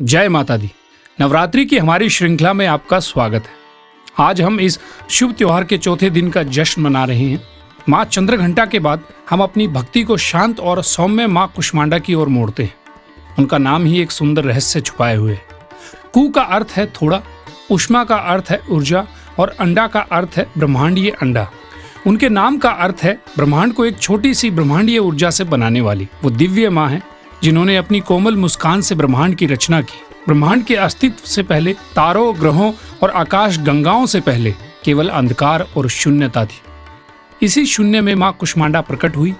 जय माता दी। नवरात्रि की हमारी श्रृंखला में आपका स्वागत है। आज हम इस शुभ त्योहार के चौथे दिन का जश्न मना रहे हैं। माँ चंद्रघंटा के बाद हम अपनी भक्ति को शांत और सौम्य माँ कुष्मांडा की ओर मोड़ते हैं। उनका नाम ही एक सुंदर रहस्य छुपाए हुए है। कु का अर्थ है थोड़ा, उष्मा का अर्थ है ऊर्जा और अंडा का अर्थ है ब्रह्मांडीय अंडा। उनके नाम का अर्थ है ब्रह्मांड को एक छोटी सी ब्रह्मांडीय ऊर्जा से बनाने वाली। वो दिव्य माँ है जिन्होंने अपनी कोमल मुस्कान से ब्रह्मांड की रचना की। ब्रह्मांड के अस्तित्व से पहले तारों, ग्रहों और आकाश गंगाओं से पहले केवल अंधकार और शून्यता थी। इसी शून्य में माँ कुष्मांडा प्रकट हुई।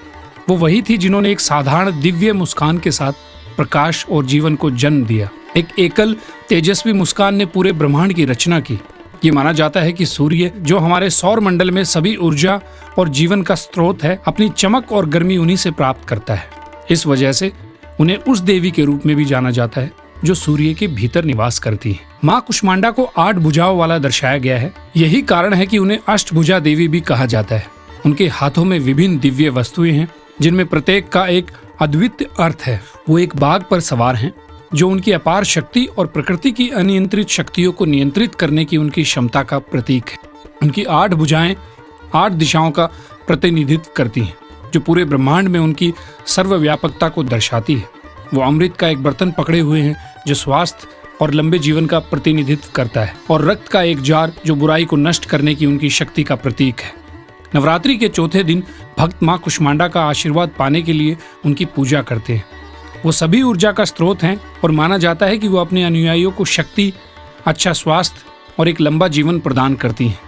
वो वही थी जिन्होंने एक साधारण दिव्य मुस्कान के साथ प्रकाश और जीवन को जन्म दिया। एक एकल तेजस्वी मुस्कान ने पूरे ब्रह्मांड की रचना की। ये माना जाता है कि सूर्य, जो हमारे सौर मंडल में सभी ऊर्जा और जीवन का स्रोत है, अपनी चमक और गर्मी उन्हीं से प्राप्त करता है। इस वजह से उन्हें उस देवी के रूप में भी जाना जाता है जो सूर्य के भीतर निवास करती है। माँ कुष्मांडा को 8 भुजाओं वाला दर्शाया गया है। यही कारण है कि उन्हें अष्टभुजा देवी भी कहा जाता है। उनके हाथों में विभिन्न दिव्य वस्तुएं हैं जिनमें प्रत्येक का एक अद्वितीय अर्थ है। वो एक बाघ पर सवार हैं जो उनकी अपार शक्ति और प्रकृति की अनियंत्रित शक्तियों को नियंत्रित करने की उनकी क्षमता का प्रतीक है। उनकी 8 भुजाएं 8 दिशाओं का प्रतिनिधित्व करती हैं जो पूरे ब्रह्मांड में उनकी सर्वव्यापकता को दर्शाती है। वो अमृत का एक बर्तन पकड़े हुए हैं जो स्वास्थ्य और लंबे जीवन का प्रतिनिधित्व करता है, और रक्त का एक जार जो बुराई को नष्ट करने की उनकी शक्ति का प्रतीक है। नवरात्रि के चौथे दिन भक्त माँ कुष्मांडा का आशीर्वाद पाने के लिए उनकी पूजा करते हैं। वो सभी ऊर्जा का स्रोत हैं और माना जाता है कि वो अपने अनुयायियों को शक्ति, अच्छा स्वास्थ्य और एक लंबा जीवन प्रदान करती हैं।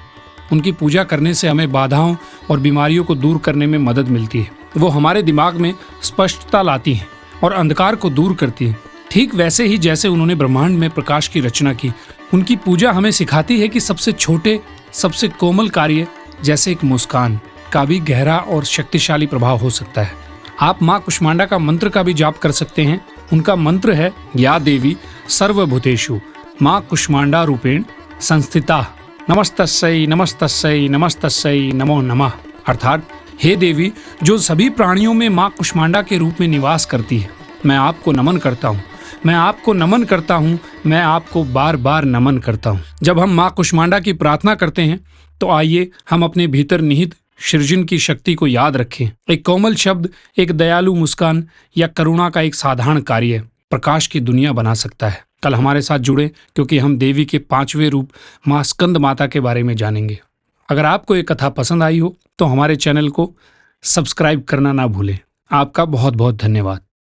उनकी पूजा करने से हमें बाधाओं और बीमारियों को दूर करने में मदद मिलती है। वो हमारे दिमाग में स्पष्टता लाती हैं और अंधकार को दूर करती है। ठीक वैसे ही जैसे उन्होंने ब्रह्मांड में प्रकाश की रचना की, उनकी पूजा हमें सिखाती है कि सबसे छोटे, सबसे कोमल कार्य जैसे एक मुस्कान का भी गहरा और शक्तिशाली प्रभाव हो सकता है। आप माँ कुष्मांडा का मंत्र का भी जाप कर सकते हैं। उनका मंत्र है, या देवी सर्वभूतेषु माँ कुष्मांडा रूपेण संस्थिता नमस्तस्यै नमस्तस्यै नमस्तस्यै नमो नमः। अर्थात, हे देवी जो सभी प्राणियों में माँ कुष्मांडा के रूप में निवास करती है, मैं आपको नमन करता हूँ, मैं आपको नमन करता हूँ, मैं आपको बार बार नमन करता हूँ। जब हम माँ कुष्मांडा की प्रार्थना करते हैं तो आइए हम अपने भीतर निहित सृजन की शक्ति को याद रखें। एक कोमल शब्द, एक दयालु मुस्कान या करुणा का एक साधारण कार्य प्रकाश की दुनिया बना सकता है। कल हमारे साथ जुड़े, क्योंकि हम देवी के 5वें रूप माँ स्कंद माता के बारे में जानेंगे। अगर आपको ये कथा पसंद आई हो तो हमारे चैनल को सब्सक्राइब करना ना भूलें। आपका बहुत बहुत धन्यवाद।